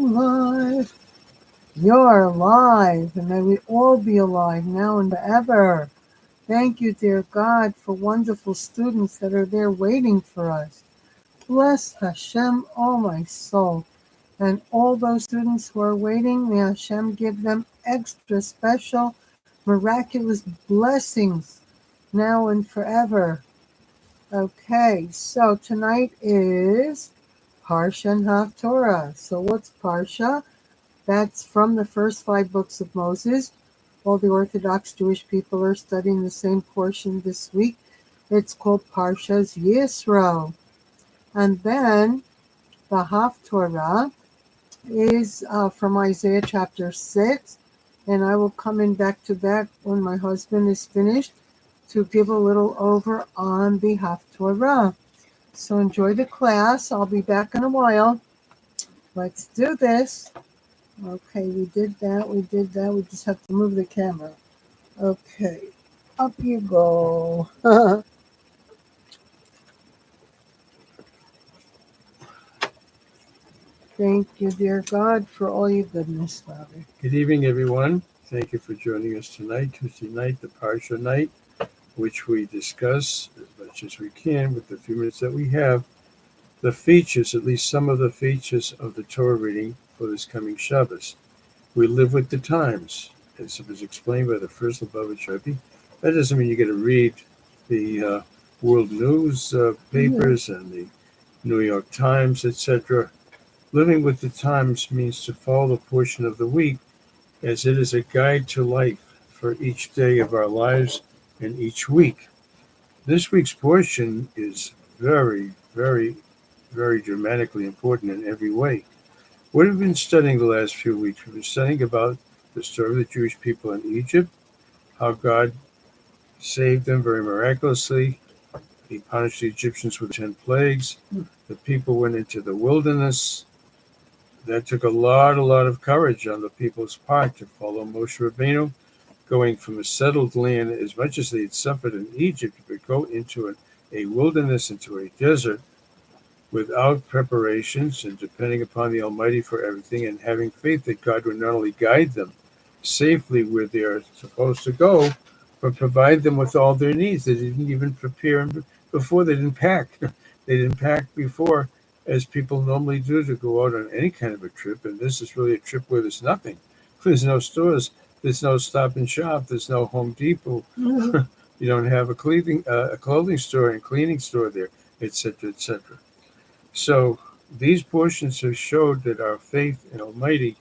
alive. You're alive, and may we all be alive now and forever. Thank you, dear God, for wonderful students that are there waiting for us. Bless Hashem, all my soul. And all those students who are waiting, may Hashem give them extra special, miraculous blessings now and forever. Okay, so tonight is Parsha and HafTorah. So what's Parsha? That's from the first 5 books of Moses. All the Orthodox Jewish people are studying the same portion this week. It's called Parsha's Yisro. And then the HafTorah is from Isaiah chapter 6. And I will come in back to back when my husband is finished to give a little over on the HafTorah. So enjoy the class. I'll be back in a while. Let's do this. Okay, we did that. We just have to move the camera. Okay, up you go. Thank you, dear God, for all your goodness, Father. Good evening, everyone. Thank you for joining us tonight, Tuesday night, the Parsha night, which we discuss as much as we can with the few minutes that we have, the features, at least some of the features of the Torah reading for this coming Shabbos. We live with the times, as it was explained by the first Lubavitch Rebbe. That doesn't mean you get to read the world news papers and the New York Times, etc. Living with the times means to follow a portion of the week, as it is a guide to life for each day of our lives and each week. This week's portion is very, very, very dramatically important in every way. What have we been studying the last few weeks? We've been studying about the story of the Jewish people in Egypt, how God saved them very miraculously. He punished the Egyptians with 10 plagues. The people went into the wilderness. That took a lot of courage on the people's part to follow Moshe Rabbeinu, going from a settled land, as much as they had suffered in Egypt, but go into a wilderness, into a desert, without preparations and depending upon the Almighty for everything, and having faith that God would not only guide them safely where they are supposed to go, but provide them with all their needs. They didn't even prepare before. They didn't pack. They didn't pack before, as people normally do to go out on any kind of a trip. And this is really a trip where there's nothing. There's no stores. There's no Stop and Shop. There's no Home Depot. You don't have a clothing store and cleaning store there, etc., etc. So these portions have showed that our faith in Almighty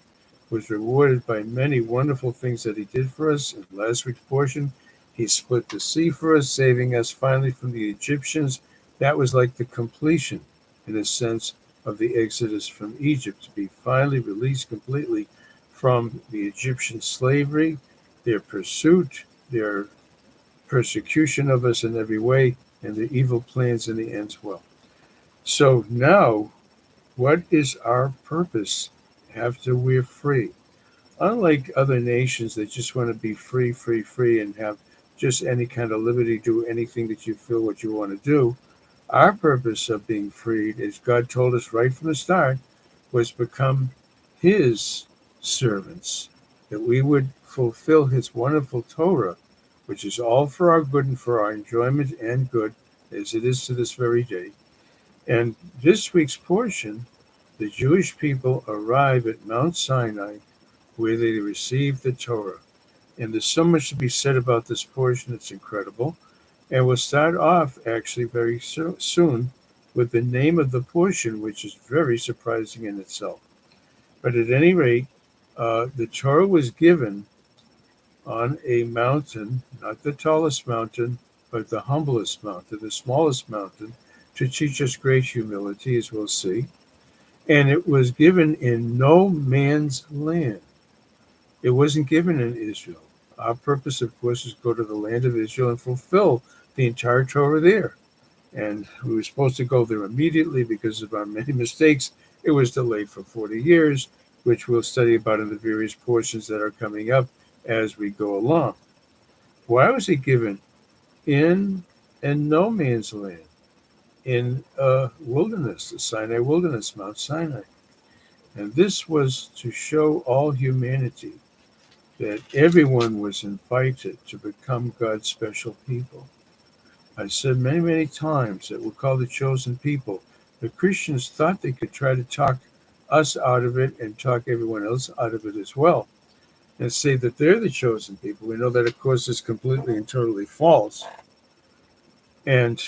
was rewarded by many wonderful things that He did for us. In last week's portion, He split the sea for us, saving us finally from the Egyptians. That was like the completion, in a sense, of the exodus from Egypt, to be finally released completely from the Egyptian slavery, their pursuit, their persecution of us in every way, and the evil plans in the end as well. So now, what is our purpose after we're free? Unlike other nations that just want to be free, and have just any kind of liberty, do anything that you feel what you want to do, our purpose of being freed, as God told us right from the start, was become His servants, that we would fulfill His wonderful Torah, which is all for our good and for our enjoyment and good, as it is to this very day. And this week's portion, the Jewish people arrive at Mount Sinai, where they receive the Torah. And there's so much to be said about this portion, it's incredible. And we'll start off actually very soon with the name of the portion, which is very surprising in itself. But at any rate, the Torah was given on a mountain, not the tallest mountain, but the humblest mountain, the smallest mountain, to teach us great humility, as we'll see. And it was given in no man's land. It wasn't given in Israel. Our purpose, of course, is to go to the land of Israel and fulfill the entire Torah there. And we were supposed to go there immediately. Because of our many mistakes, it was delayed for 40 years, which we'll study about in the various portions that are coming up as we go along. Why was it given in no man's land? In a wilderness, the Sinai wilderness, Mount Sinai. And this was to show all humanity that everyone was invited to become God's special people. I said many, many times that we're called the chosen people. The Christians thought they could try to talk us out of it and talk everyone else out of it as well, and say that they're the chosen people. We know that, of course, is completely and totally false. And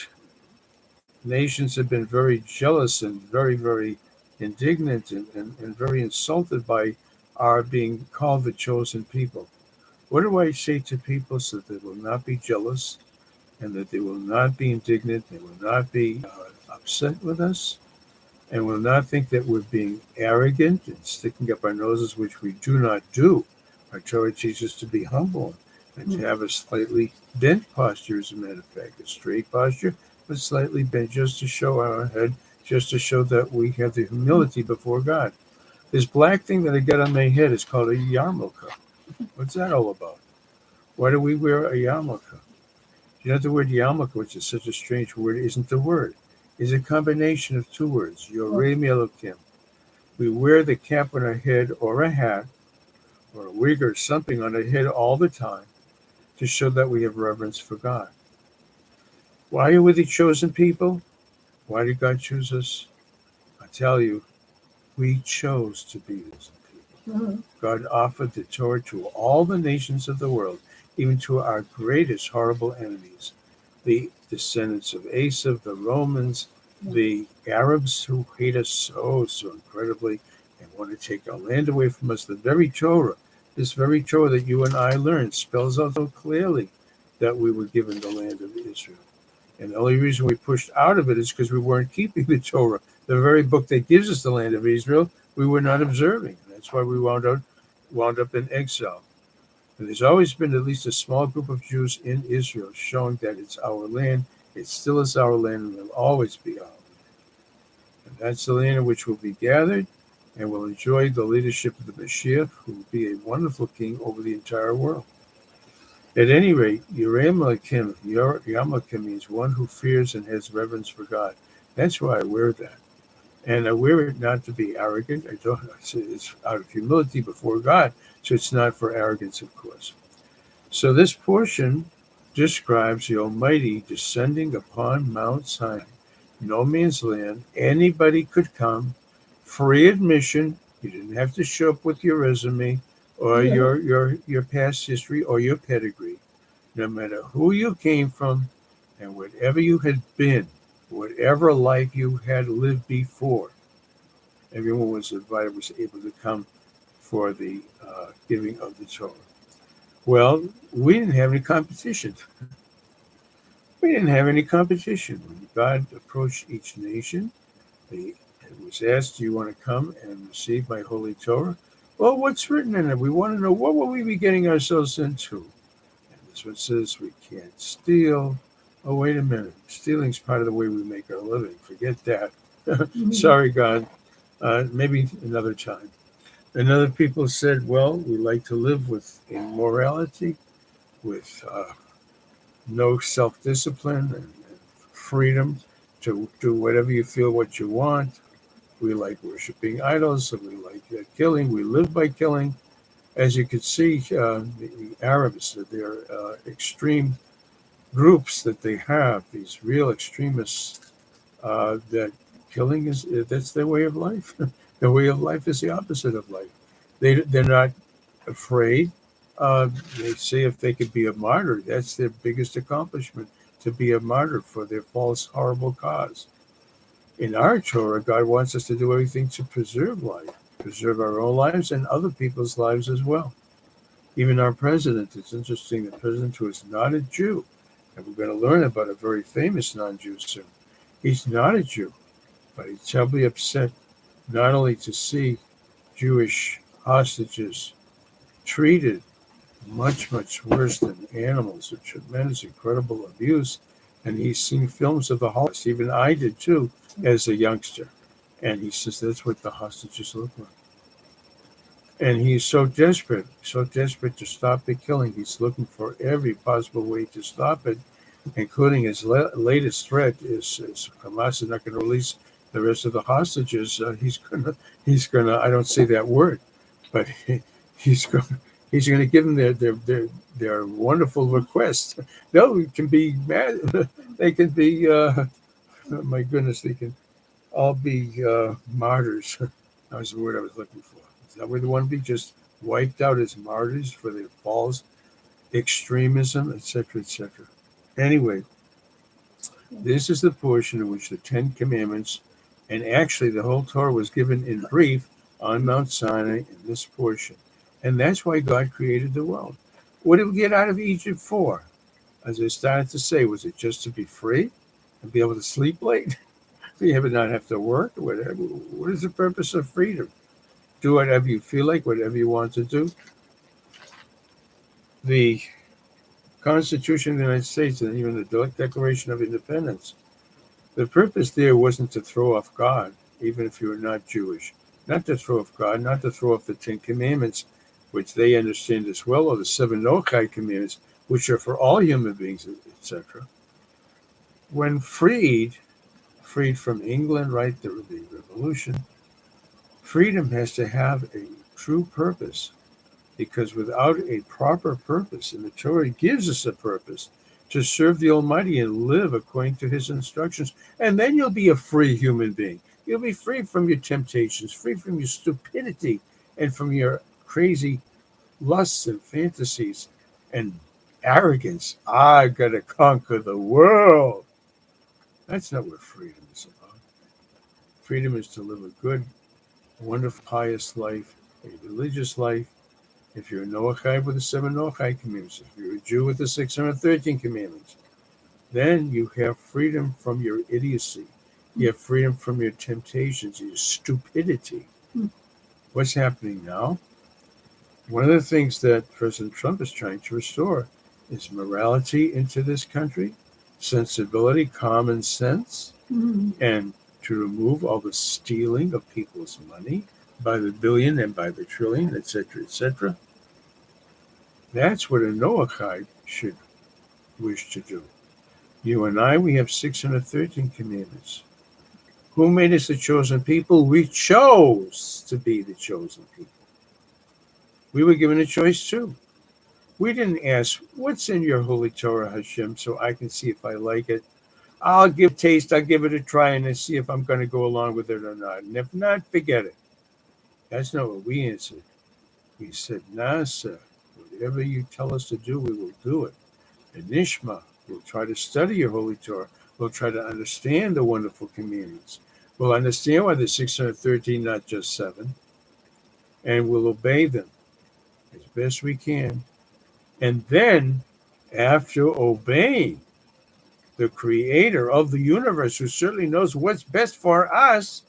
nations have been very jealous and very, very indignant and very insulted by our being called the chosen people. What do I say to people so that they will not be jealous and that they will not be indignant, they will not be upset with us, and will not think that we're being arrogant and sticking up our noses, which we do not do. Our Torah teaches us to be humble and to have a slightly bent posture, as a matter of fact, a straight posture, but slightly bent, just to show our head, just to show that we have the humility before God. This black thing that I got on my head is called a yarmulke. What's that all about? Why do we wear a yarmulke? You know, the word yarmulke, which is such a strange word, isn't the word. It's a combination of two words, Yorei Elokim. We wear the cap on our head or a hat or a wig or something on our head all the time to show that we have reverence for God. Why are we the chosen people? Why did God choose us? I tell you, we chose to be those people. God offered the Torah to all the nations of the world, even to our greatest horrible enemies, the descendants of Esau, the Romans, the Arabs who hate us so incredibly and want to take our land away from us. The very Torah, this very Torah that you and I learned, spells out so clearly that we were given the land of Israel. And the only reason we pushed out of it is because we weren't keeping the Torah. The very book that gives us the land of Israel, we were not observing. That's why we wound up in exile. And there's always been at least a small group of Jews in Israel showing that it's our land. It still is our land and will always be our land. And that's the land in which we'll be gathered and will enjoy the leadership of the Mashiach, who will be a wonderful king over the entire world. At any rate, Yarmulke means one who fears and has reverence for God. That's why I wear that. And I wear it not to be arrogant. It's out of humility before God, so it's not for arrogance, of course. So this portion describes the Almighty descending upon Mount Sinai, no man's land. Anybody could come, free admission. You didn't have to show up with your resume or your past history or your pedigree. No matter who you came from and whatever you had been, whatever life you had lived before, everyone was invited, was able to come for the giving of the Torah. Well, we didn't have any competition. When God approached each nation, it was asked, do you want to come and receive my holy Torah? Well, what's written in it? We want to know, what will we be getting ourselves into? And this one says we can't steal. Oh, wait a minute. Stealing's part of the way we make our living. Forget that. Sorry, God. Maybe another time. And other people said, well, we like to live with immorality, with no self-discipline and freedom to do whatever you feel what you want. We like worshiping idols, and we like killing. We live by killing. As you can see, the Arabs, their extreme groups that they have, these real extremists, that killing that's their way of life. Their way of life is the opposite of life. They're not afraid. They say if they could be a martyr, that's their biggest accomplishment, to be a martyr for their false, horrible cause. In our Torah, God wants us to do everything to preserve life, preserve our own lives and other people's lives as well. Even our president, it's interesting, the president who is not a Jew, and we're going to learn about a very famous non-Jew soon. He's not a Jew, but he's terribly upset not only to see Jewish hostages treated much, much worse than animals, with tremendous, incredible abuse. And he's seen films of the Holocaust. Even I did too, as a youngster. And he says that's what the hostages look like. And he's so desperate to stop the killing. He's looking for every possible way to stop it, including his latest threat is Hamas is not going to release the rest of the hostages, he's gonna. I don't say that word, but he's gonna. He's going to give them their wonderful requests. They can be mad. They can be. Oh my goodness, they can all be martyrs. That was the word I was looking for. Is that where they want to be? Just wiped out as martyrs for their false extremism, etc., etc. Anyway, this is the portion in which the Ten Commandments, and actually the whole Torah was given in brief on Mount Sinai in this portion. And that's why God created the world. What did we get out of Egypt for? As I started to say, was it just to be free and be able to sleep late? You ever not have to work or whatever? What is the purpose of freedom? Do whatever you feel like, whatever you want to do. The Constitution of the United States and even the Declaration of Independence, the purpose there wasn't to throw off God, even if you were not Jewish. Not to throw off God, not to throw off the Ten Commandments, which they understand as well, or the seven Noachide commandments, which are for all human beings, etc. When freed from England, right, the revolution, freedom has to have a true purpose, because without a proper purpose, and the Torah gives us a purpose, to serve the Almighty and live according to his instructions, and then you'll be a free human being. You'll be free from your temptations, free from your stupidity, and from your crazy lusts and fantasies and arrogance. I gotta conquer the world. That's not what freedom is about. Freedom is to live a good, wonderful, pious life, a religious life. If you're a Noachide with the seven Noachide commandments, if you're a Jew with the 613 commandments, then you have freedom from your idiocy. You have freedom from your temptations, your stupidity. What's happening now? One of the things that President Trump is trying to restore is morality into this country, sensibility, common sense, and to remove all the stealing of people's money by the billion and by the trillion, etc., etc. That's what a Noachide should wish to do. You and I, we have 613 commandments. Who made us the chosen people? We chose to be the chosen people. We were given a choice too. We didn't ask, what's in your holy Torah, Hashem, so I can see if I like it. I'll give a taste, I'll give it a try, and then see if I'm going to go along with it or not. And if not, forget it. That's not what we answered. We said, Nasa, whatever you tell us to do, we will do it. And Nishma, we'll try to study your holy Torah. We'll try to understand the wonderful commandments. We'll understand why there's 613, not just 7. And we'll obey them as best we can. And then, after obeying the creator of the universe, who certainly knows what's best for us,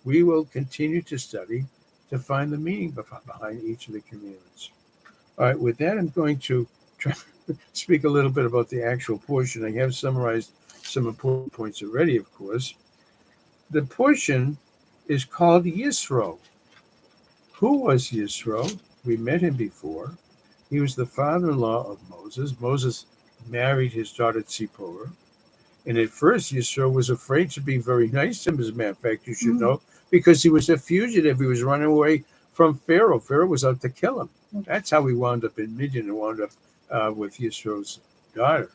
we will continue to study to find the meaning behind each of the commandments. All right, with that, I'm going to try to speak a little bit about the actual portion. I have summarized some important points already, of course. The portion is called Yisro. Who was Yisro? We met him before. He was the father-in-law of Moses. Moses married his daughter Tzipporah. And at first, Yisro was afraid to be very nice to him, as a matter of fact, you should know, because he was a fugitive. He was running away from Pharaoh. Pharaoh was out to kill him. That's how he wound up in Midian and wound up with Yisro's daughter.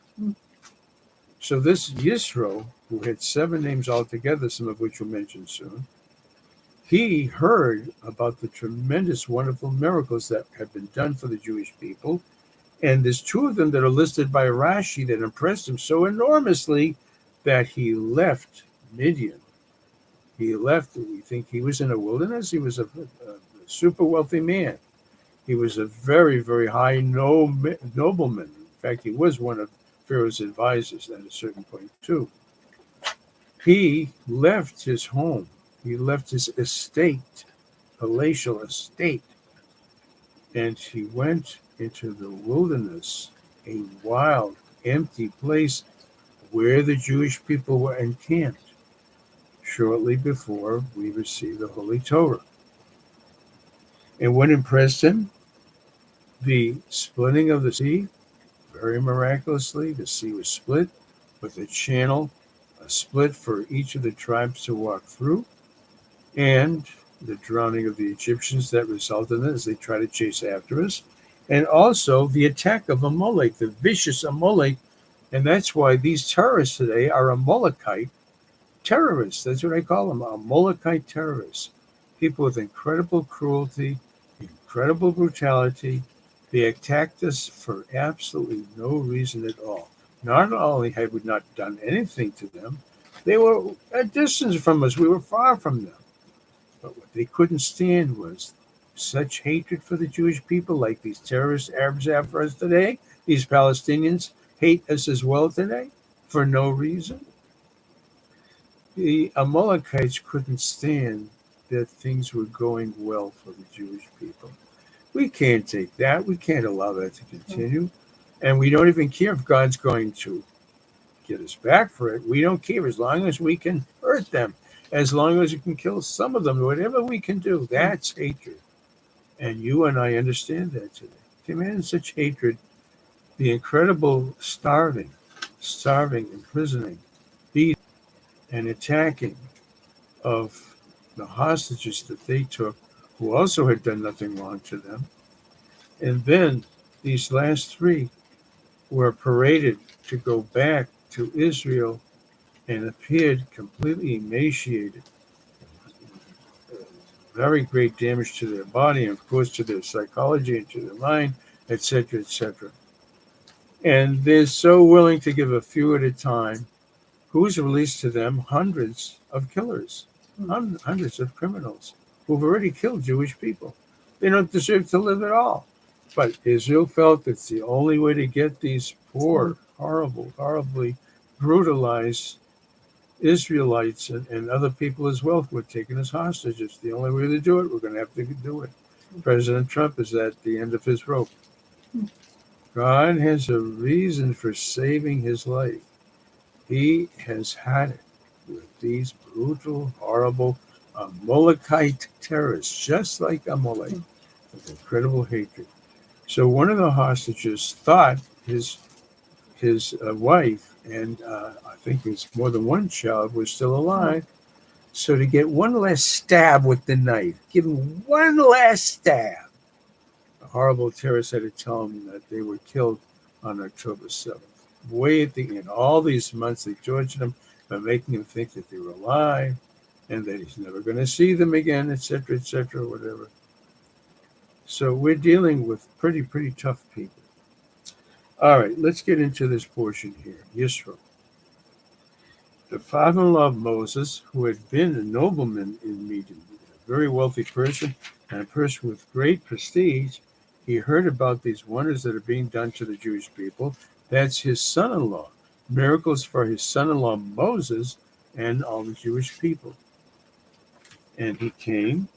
So this Yisro, who had 7 names altogether, some of which we'll mention soon, he heard about the tremendous, wonderful miracles that have been done for the Jewish people. And there's 2 of them that are listed by Rashi that impressed him so enormously that he left Midian. He left, we think he was in a wilderness. He was a super wealthy man. He was a very, very high nobleman. In fact, he was one of Pharaoh's advisors at a certain point, too. He left his home. He left his estate, palatial estate, and he went into the wilderness, a wild, empty place where the Jewish people were encamped shortly before we received the Holy Torah. And what impressed him? The splitting of the sea. Very miraculously, the sea was split with a channel, a split for each of the tribes to walk through, and the drowning of the Egyptians that resulted in it as they try to chase after us, and also the attack of Amalek, the vicious Amalek. And that's why these terrorists today are Amalekite terrorists. That's what I call them, Amalekite terrorists. People with incredible cruelty, incredible brutality. They attacked us for absolutely no reason at all. Not only had we not done anything to them, they were a distance from us. We were far from them. But what they couldn't stand was such hatred for the Jewish people, like these terrorist Arabs have for us today. These Palestinians hate us as well today for no reason. The Amalekites couldn't stand that things were going well for the Jewish people. We can't take that. We can't allow that to continue. And we don't even care if God's going to get us back for it. We don't care as long as we can hurt them, as long as we can kill some of them, whatever we can do. That's hatred. And you and I understand that today. Command such hatred, the incredible starving, imprisoning, beating, and attacking of the hostages that they took, who also had done nothing wrong to them. And then these last three were paraded to go back to Israel and appeared completely emaciated. Very great damage to their body, and of course to their psychology and to their mind, etc., etc. And they're so willing to give a few at a time. Who's released to them? Hundreds of killers, hundreds of criminals who've already killed Jewish people. They don't deserve to live at all. But Israel felt it's the only way to get these poor, horribly brutalized Israelites and other people as well who were taken as hostages. The only way to do it, we're going to have to do it. President Trump is at the end of his rope. God has a reason for saving his life. He has had it with these brutal, horrible Amalekite terrorists, just like Amalek, with incredible hatred. So one of the hostages thought his wife and I think his more than one child was still alive. So to get one last stab with the knife, give him one last stab, the horrible terrorist had to tell him that they were killed on October 7th. Way at the end, all these months they tortured him by making him think that they were alive and that he's never going to see them again, etc., whatever. So we're dealing with pretty tough people. All right, let's get into this portion here. Yisro, the father-in-law of Moses, who had been a nobleman in Midian, a very wealthy person and a person with great prestige, he heard about these wonders that are being done to the Jewish people. That's his son-in-law. Miracles for his son-in-law Moses and all the Jewish people. And he came,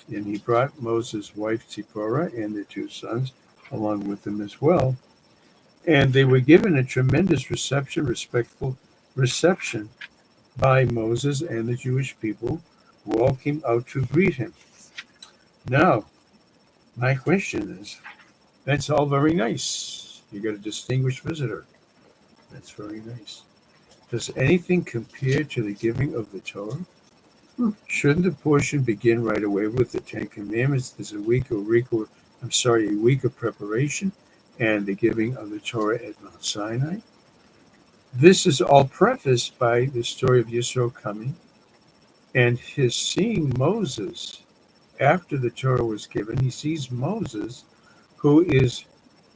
and he brought Moses' wife Zipporah and their two sons along with him as well. And they were given a tremendous respectful reception by Moses and the Jewish people, who all came out to greet him. Now, my question is, that's all very nice. You got a distinguished visitor. That's very nice. Does anything compare to the giving of the Torah? Shouldn't the portion begin right away with the Ten Commandments? There's a week of preparation and the giving of the Torah at Mount Sinai. This is all prefaced by the story of Yisro coming and his seeing Moses after the Torah was given. He sees Moses, who is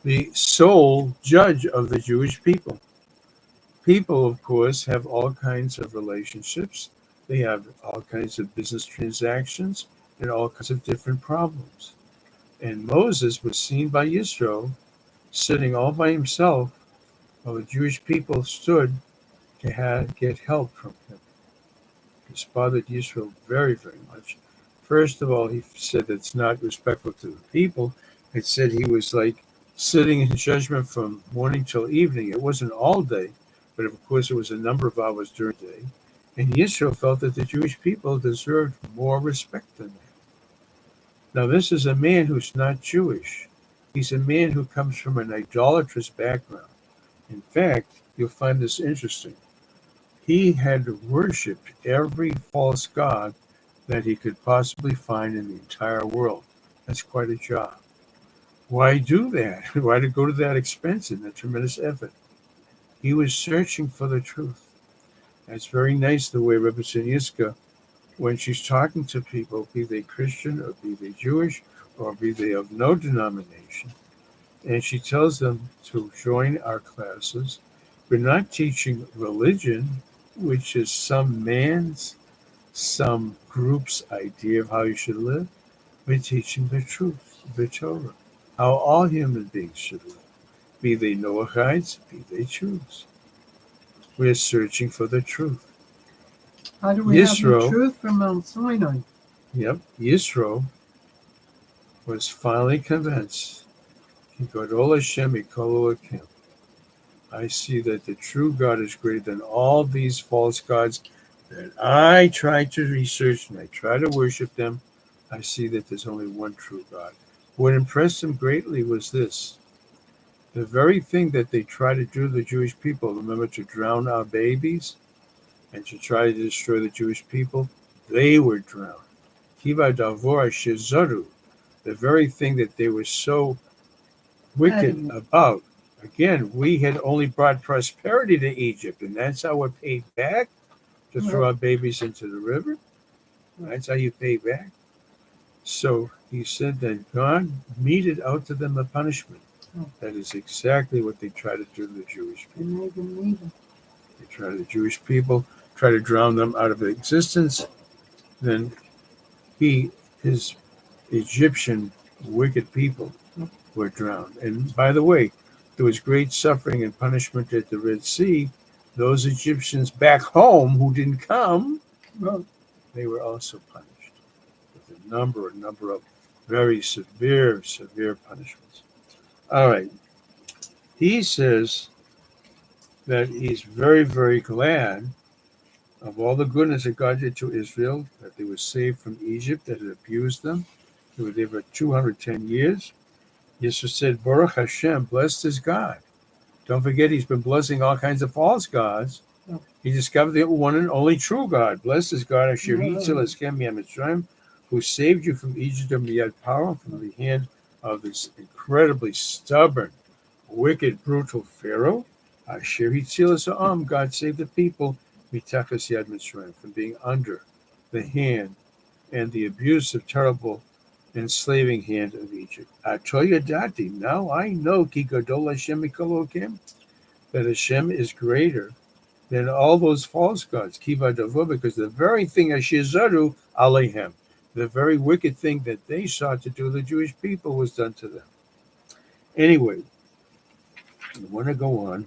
the sole judge of the Jewish people. People, of course, have all kinds of relationships. They have all kinds of business transactions and all kinds of different problems. And Moses was seen by Yisro sitting all by himself while the Jewish people stood to get help from him. This bothered Yisro very, very much. First of all, he said it's not respectful to the people. It said he was like sitting in judgment from morning till evening. It wasn't all day, but of course it was a number of hours during the day. And Yisro felt that the Jewish people deserved more respect than that. Now, this is a man who's not Jewish. He's a man who comes from an idolatrous background. In fact, you'll find this interesting. He had worshipped every false god that he could possibly find in the entire world. That's quite a job. Why do that? Why to go to that expense and that tremendous effort? He was searching for the truth. It's very nice the way Rebbe Yiska, when she's talking to people, be they Christian or be they Jewish or be they of no denomination, and she tells them to join our classes. We're not teaching religion, which is some man's, some group's idea of how you should live. We're teaching the truth, the Torah, how all human beings should live, be they Noachites, be they Jews. We're searching for the truth. How do we have the Yisro, truth from Mount Sinai? Yisro was finally convinced. Gadol Hashem Mikol Elokim. I see that the true God is greater than all these false gods that I try to research and I try to worship them. I see that there's only one true God. What impressed him greatly was this. The very thing that they try to do to the Jewish people, remember, to drown our babies and to try to destroy the Jewish people, they were drowned. Kiva Davor Shezaru, the very thing that they were so wicked about. Again, we had only brought prosperity to Egypt, and that's how we're paid back, to throw our babies into the river. That's how you pay back. So he said that God meted out to them a punishment. That is exactly what they try to do to the Jewish people. They try to the Jewish people, try to drown them out of existence. Then his Egyptian wicked people were drowned. And by the way, there was great suffering and punishment at the Red Sea. Those Egyptians back home who didn't come, they were also punished with a number of very severe punishments. All right. He says that he's very, very glad of all the goodness that God did to Israel, that they were saved from Egypt, that had abused them. They were there for 210 years. Yisro said, Baruch Hashem, blessed is God. Don't forget, he's been blessing all kinds of false gods. He discovered the one and only true God. Blessed is God, Asher Yitzil Eskem Mitzrayim, who saved you from Egypt and Miyad Paro, from the hand of this incredibly stubborn, wicked, brutal Pharaoh. Asher Yitzil Esam, God saved the people, Mitachas Yad Mitzrayim, from being under the hand and the abusive, terrible, enslaving hand of Egypt. Atoyadati, now I know Ki Gadol Hashem Mikol Elokim, that Hashem is greater than all those false gods, Kiva Davo, because the very thing Ashizaru Alehem, the very wicked thing that they sought to do to the Jewish people was done to them. Anyway, I want to go on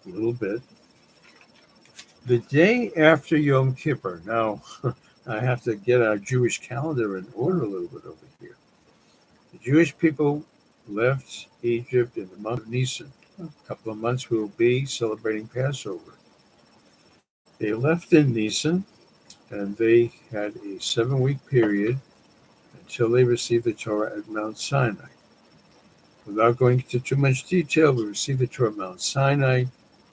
a little bit. The day after Yom Kippur, now I have to get our Jewish calendar in order a little bit over here. The Jewish people left Egypt in the month of Nisan. A couple of months we will be celebrating Passover. They left in Nisan, and they had a 7-week period until they received the Torah at Mount Sinai. Without going into too much detail, we received the Torah at Mount Sinai.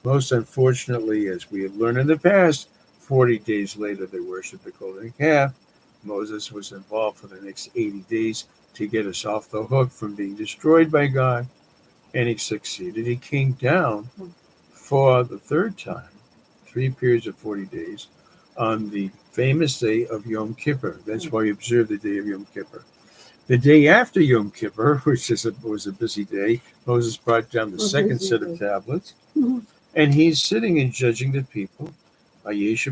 Most unfortunately, as we have learned in the past, 40 days later they worshipped the golden calf. Moses was involved for the next 80 days to get us off the hook from being destroyed by God, and he succeeded. He came down for the third time, 3 periods of 40 days, on the famous day of Yom Kippur. That's why we observe the day of Yom Kippur. The day after Yom Kippur, which was a busy day, Moses brought down the second set of tablets, and he's sitting and judging the people. Moshe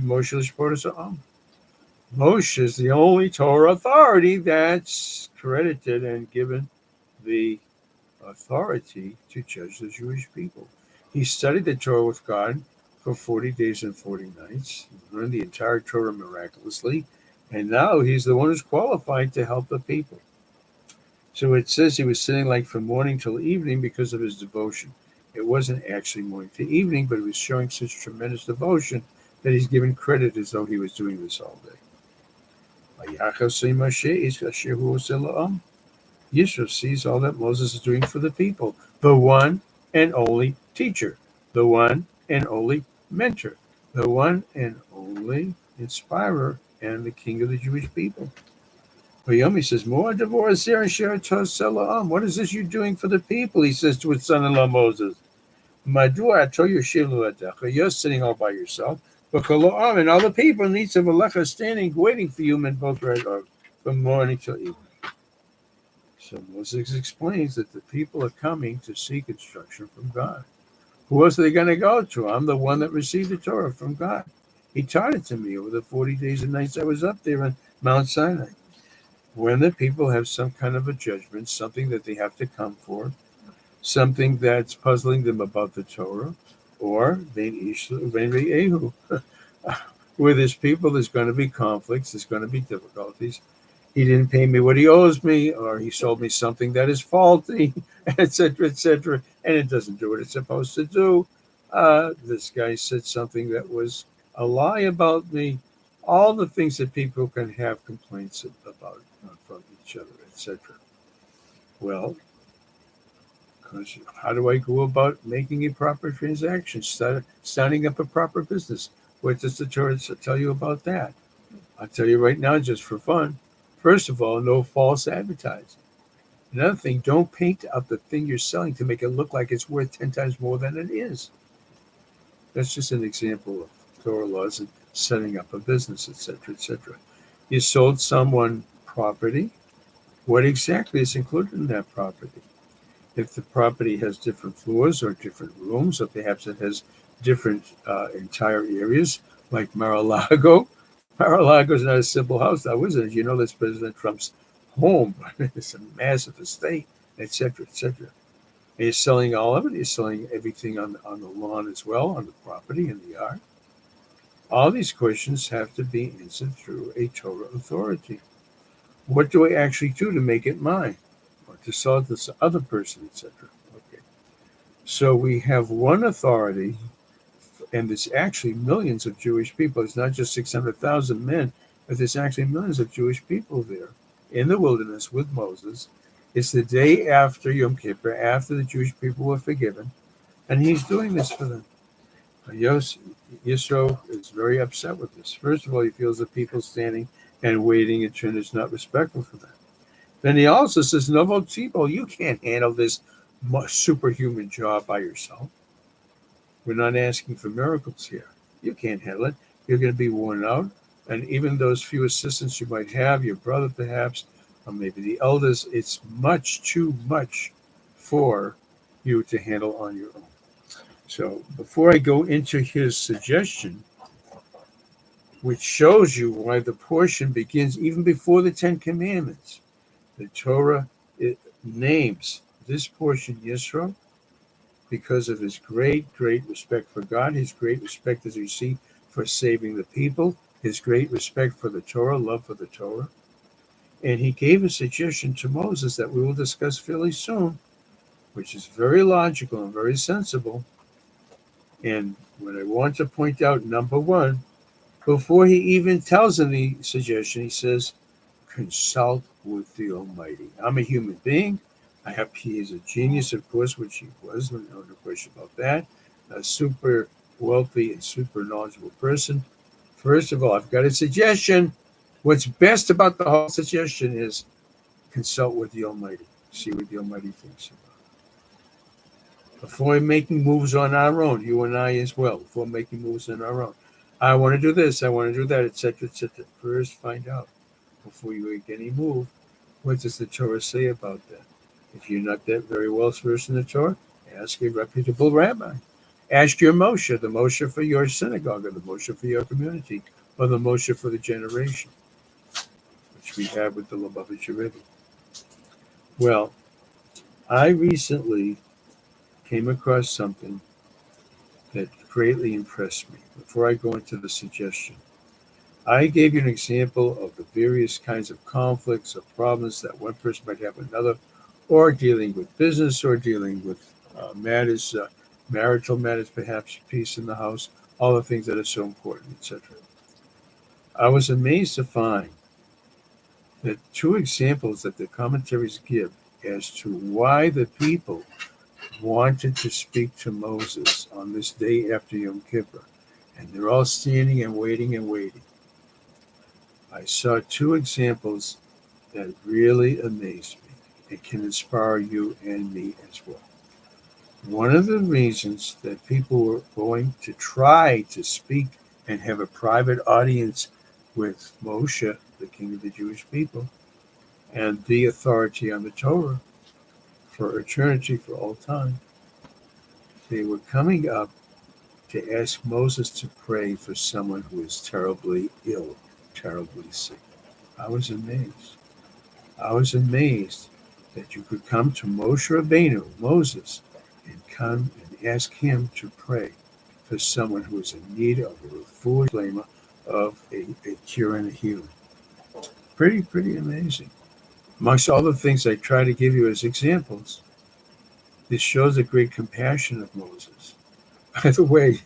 is the only Torah authority that's credited and given the authority to judge the Jewish people. He studied the Torah with God for 40 days and 40 nights. He learned the entire Torah miraculously, and now he's the one who's qualified to help the people. So it says he was sitting like from morning till evening because of his devotion. It wasn't actually morning to evening, but he was showing such tremendous devotion that he's given credit as though he was doing this all day. Yisro sees all that Moses is doing for the people, the one and only teacher, the one and only mentor, the one and only inspirer and the king of the Jewish people. Yomi says, "More divorce here and share What is this you're doing for the people?" He says to his son-in-law Moses. Madua You're sitting all by yourself. But and all the people in each of Alecha standing, waiting for you, men both right from morning till evening. So Moses explains that the people are coming to seek instruction from God. Who else are they going to go to? I'm the one that received the Torah from God. He taught it to me over the 40 days and nights I was up there on Mount Sinai. When the people have some kind of a judgment, something that they have to come for, something that's puzzling them about the Torah, or with his people, there's going to be conflicts, there's going to be difficulties. He didn't pay me what he owes me, or he sold me something that is faulty, etc., and it doesn't do what it's supposed to do. This guy said something that was a lie about me. All the things that people can have complaints about from each other, etc. Well, how do I go about making a proper transaction, starting up a proper business? What does the Torah tell you about that? I'll tell you right now, just for fun. First of all, no false advertising. Another thing, don't paint up the thing you're selling to make it look like it's worth 10 times more than it is. That's just an example of Torah laws and setting up a business, etc., etc. You sold someone property. What exactly is included in that property? If the property has different floors or different rooms, or perhaps it has different entire areas, like Mar-a-Lago. Mar-a-Lago is not a simple house now, is it? You know, that's President Trump's home. It's a massive estate, etc., etc. And you're selling all of it. You're selling everything on the lawn as well, on the property, in the yard. All these questions have to be answered through a Torah authority. What do I actually do to make it mine? To sell it to this other person, etc. Okay. So we have one authority, and there's actually millions of Jewish people. It's not just 600,000 men, but there's actually millions of Jewish people there in the wilderness with Moses. It's the day after Yom Kippur, after the Jewish people were forgiven, and he's doing this for them. Yisro is very upset with this. First of all, he feels the people standing and waiting in turn is not respectful for them. Then he also says, Novo Tzibo, you can't handle this superhuman job by yourself. We're not asking for miracles here. You can't handle it. You're going to be worn out. And even those few assistants you might have, your brother perhaps, or maybe the elders, it's much too much for you to handle on your own. So before I go into his suggestion, which shows you why the portion begins even before the Ten Commandments, the Torah names this portion Yisro because of his great respect for God, his great respect, as we see, for saving the people, his great respect for the Torah, love for the Torah. And he gave a suggestion to Moses that we will discuss fairly soon, which is very logical and very sensible. And what I want to point out, number one, before he even tells him the suggestion, he says, consult with the Almighty. I'm a human being. He is a genius, of course, which he was, no question about that. A super wealthy and super knowledgeable person. First of all, I've got a suggestion. What's best about the whole suggestion is consult with the Almighty. See what the Almighty thinks about it. Before making moves on our own, you and I as well, before making moves on our own. I want to do this, I want to do that, etc., etc. First, find out, before you make any move, what does the Torah say about that? If you're not that very well versed in the Torah, ask a reputable rabbi. Ask your Moshe, the Moshe for your synagogue, or the Moshe for your community, or the Moshe for the generation, which we have with the Lubavitcher Rebbe. Well, I recently came across something that greatly impressed me. Before I go into the suggestion, I gave you an example of the various kinds of conflicts or problems that one person might have with another, or dealing with business, or dealing with matters, marital matters, perhaps peace in the house, all the things that are so important, etc. I was amazed to find that two examples that the commentaries give as to why the people wanted to speak to Moses on this day after Yom Kippur. And they're all standing and waiting and waiting. I saw two examples that really amazed me. It can inspire you and me as well. One of the reasons that people were going to try to speak and have a private audience with Moshe, the king of the Jewish people, and the authority on the Torah for eternity, for all time, they were coming up to ask Moses to pray for someone who is terribly ill, terribly sick. I was amazed. I was amazed that you could come to Moshe Rabbeinu, Moses, and come and ask him to pray for someone who is in need of a refuah shlema, of a cure and a healing. Pretty amazing. Amongst all the things I try to give you as examples, this shows the great compassion of Moses. By the way,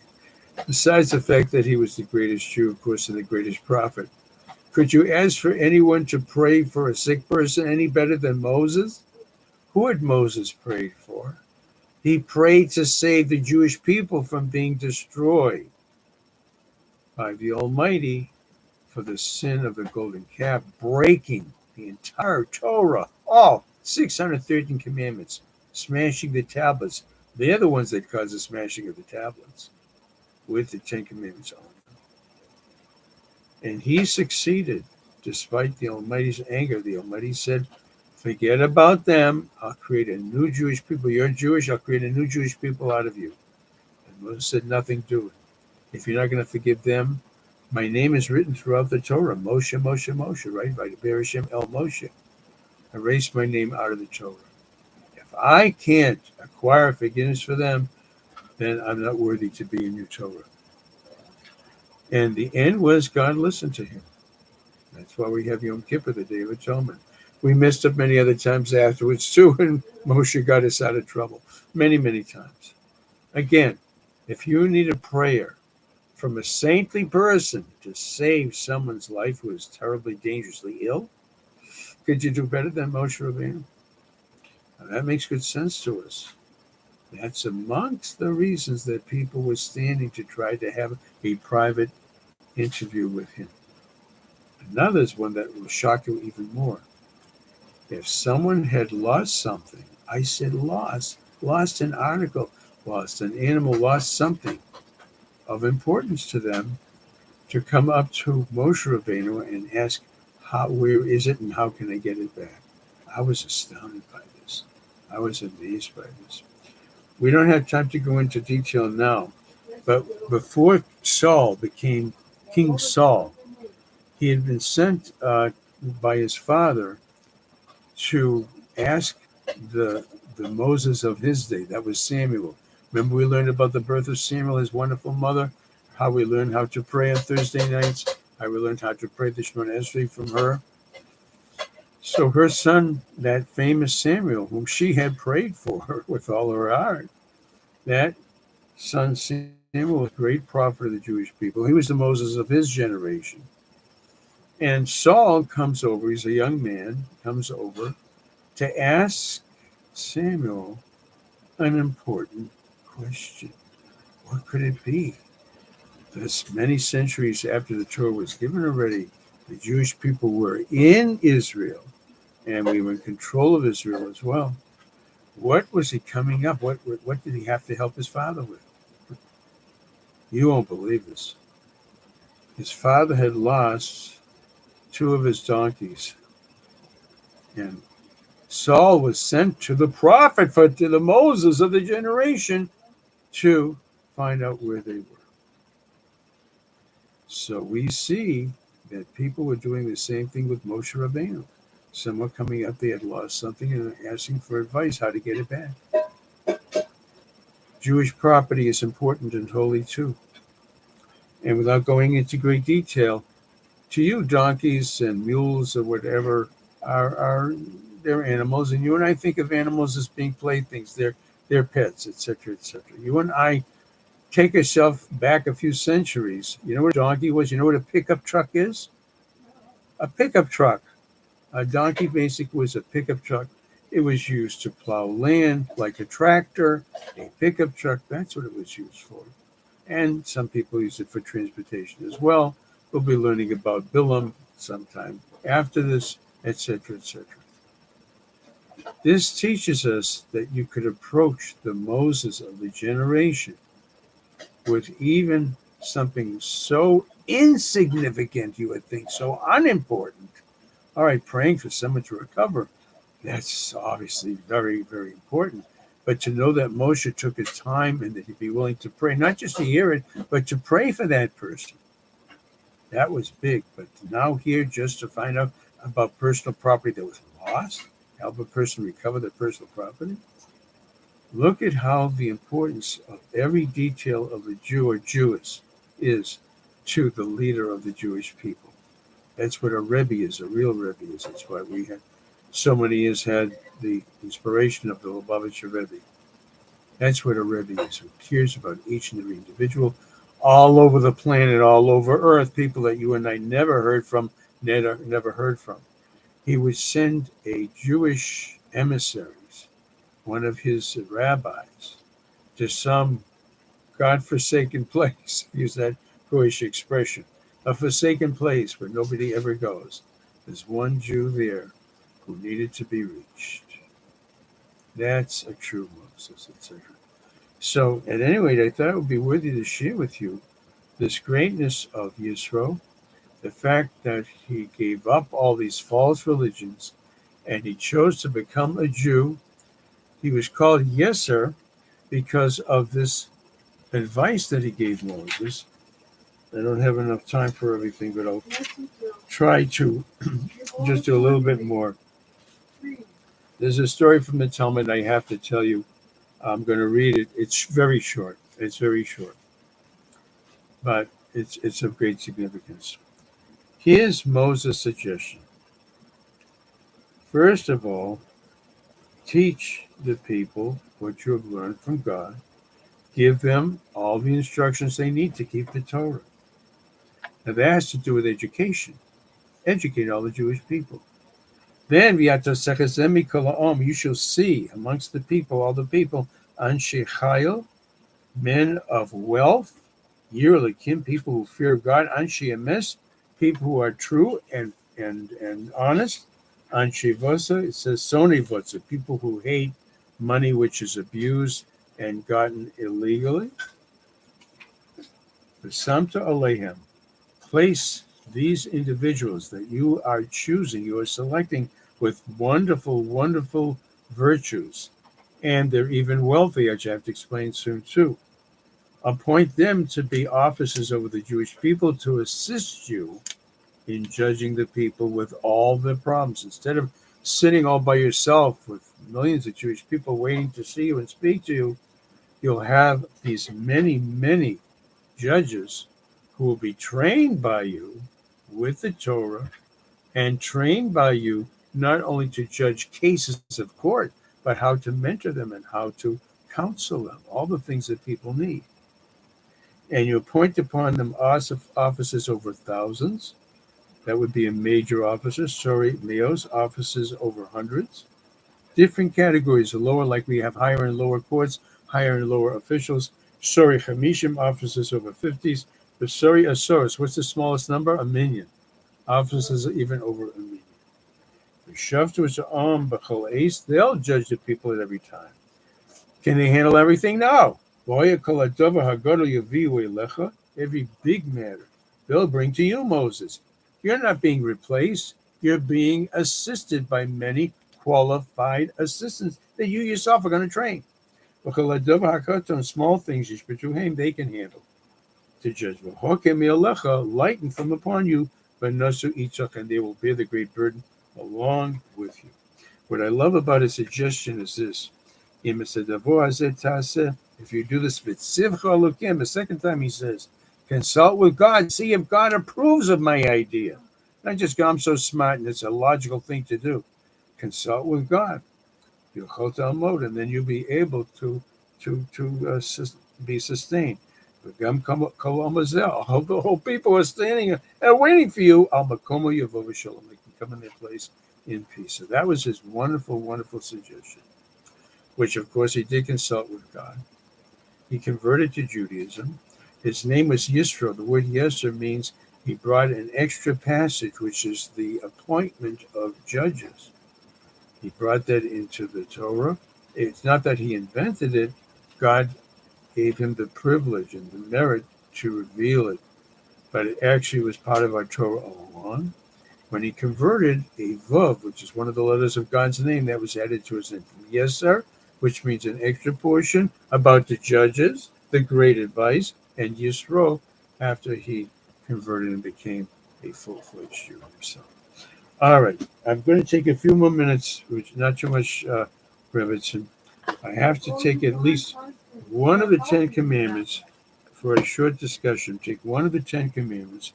besides the fact that he was the greatest Jew, of course, and the greatest prophet, could you ask for anyone to pray for a sick person any better than Moses? Who had Moses prayed for? He prayed to save the Jewish people from being destroyed by the Almighty for the sin of the golden calf, breaking the entire Torah, all 613 commandments, smashing the tablets. They're the ones that caused the smashing of the tablets with the 10 Commandments on them. And he succeeded despite the Almighty's anger. The Almighty said, forget about them. I'll create a new Jewish people. You're Jewish. I'll create a new Jewish people out of you. And Moses said, nothing do it. If you're not going to forgive them, my name is written throughout the Torah. Moshe, Moshe, Moshe, right? By the Bereshim El Moshe. Erase my name out of the Torah. If I can't acquire forgiveness for them, then I'm not worthy to be in your Torah. And the end was God listened to him. That's why we have Yom Kippur, the Day of Atonement. We messed up many other times afterwards too, and Moshe got us out of trouble many, many times. Again, if you need a prayer from a saintly person to save someone's life who is terribly, dangerously ill, could you do better than Moshe Rabbeinu? Now, that makes good sense to us. That's amongst the reasons that people were standing to try to have a private interview with him. Another is one that will shock you even more. If someone had lost something, I said lost an article, lost an animal, lost something of importance to them, to come up to Moshe Rabbeinu and ask, where is it and how can I get it back? I was astounded by this. I was amazed by this. We don't have time to go into detail now, but before Saul became King Saul, he had been sent by his father to ask the Moses of his day. That was Samuel. Remember we learned about the birth of Samuel, his wonderful mother, how we learned how to pray on Thursday nights, how we learned how to pray the Shemona Esrei from her. So her son, that famous Samuel, whom she had prayed for with all her heart, that son Samuel was a great prophet of the Jewish people. He was the Moses of his generation. And Saul comes over, he's a young man, comes over to ask Samuel an important question. What could it be? This many centuries after the Torah was given already, the Jewish people were in Israel, and we were in control of Israel as well. What was he coming up? What did he have to help his father with? You won't believe this. His father had lost 2 of his donkeys, and Saul was sent to the prophet, to the Moses of the generation, to find out where they were. So we see that people were doing the same thing with Moshe Rabbeinu. Someone coming up, they had lost something and asking for advice how to get it back. Jewish property is important and holy too. And without going into great detail, to you, donkeys and mules or whatever are they're animals, and you and I think of animals as being playthings. They're pets, etc., etc. You and I take yourself back a few centuries. You know what a donkey was? You know what a pickup truck is? A pickup truck. A donkey basically was a pickup truck. It was used to plow land like a tractor. A pickup truck, that's what it was used for. and some people use it for transportation as well. We'll be learning about Bilam sometime after this, etc., etc. This teaches us that you could approach the Moses of the generation with even something so insignificant, you would think, so unimportant. All right, praying for someone to recover, that's obviously very, very important. But to know that Moshe took his time and that he'd be willing to pray, not just to hear it, but to pray for that person, that was big. But now here, just to find out about personal property that was lost, help a person recover their personal property. Look at how the importance of every detail of a Jew or Jewess is to the leader of the Jewish people. That's what a Rebbe is, a real Rebbe is. That's why we have so many years had the inspiration of the Lubavitcher Rebbe. That's what a Rebbe is, who cares about each and every individual all over the planet, all over Earth, people that you and I never heard from, never heard from. He would send a Jewish emissaries, one of his rabbis, to some God-forsaken place, use that Jewish expression, a forsaken place where nobody ever goes. There's one Jew there who needed to be reached. That's a true Moses, etc. So, at any rate, I thought it would be worthy to share with you this greatness of Yisro, the fact that he gave up all these false religions and he chose to become a Jew. He was called Yeser because of this advice that he gave Moses. I don't have enough time for everything, but I'll try to just do a little bit more. There's a story from the Talmud I have to tell you. I'm going to read it. It's very short. But it's of great significance. Here's Moses' suggestion. First of all, teach the people what you have learned from God. Give them all the instructions they need to keep the Torah. Now that has to do with education. Educate all the Jewish people. Then you shall see amongst the people, all the people, Anshe Chayil, men of wealth, Yirlikim, people who fear God, Anshe Emes, people who are true and honest, Anshe Vosa, it says Soni Vosa, people who hate money which is abused and gotten illegally. V'samta Alehem, place these individuals that you are choosing, you are selecting with wonderful, wonderful virtues, and they're even wealthy, as I have to explain soon too. Appoint them to be officers over the Jewish people to assist you in judging the people with all their problems. Instead of sitting all by yourself with millions of Jewish people waiting to see you and speak to you, you'll have these many, many judges who will be trained by you with the Torah and trained by you not only to judge cases of court, but how to mentor them and how to counsel them, all the things that people need. And you appoint upon them officers over thousands. That would be a major officer, Leos, officers over hundreds. Different categories, the lower, like we have higher and lower courts, higher and lower officials. Chamishim, officers over 50s. But Asoros, what's the smallest number? A million. Officers even over a million. They'll judge the people at every time. Can they handle everything? No. Every big matter they'll bring to you, Moses. You're not being replaced. You're being assisted by many qualified assistants that you yourself are going to train. Small things they can handle to judge. Lighten from upon you, and they will bear the great burden along with you. What I love about his suggestion is this. If you do this, the second time he says, consult with God, see if God approves of my idea. Not just I'm so smart and it's a logical thing to do. Consult with God. And then you'll be able to be sustained. The whole people are standing and waiting for you. They can come in their place in peace. So that was his wonderful, wonderful suggestion, which of course he did consult with God. He converted to Judaism. His name was Yisro. The word Yisro means he brought an extra passage, which is the appointment of judges. He brought that into the Torah. It's not that he invented it. God gave him the privilege and the merit to reveal it, but it actually was part of our Torah all along. When he converted a Vav, which is one of the letters of God's name, that was added to his name from Yeser, which means an extra portion about the judges, the great advice, and Yisro, after he converted and became a full-fledged Jew himself. All right, I'm going to take a few more minutes, which not too much, Rebbitzin. I have to take at least one of the 10 commandments for a short discussion. Take one of the 10 commandments,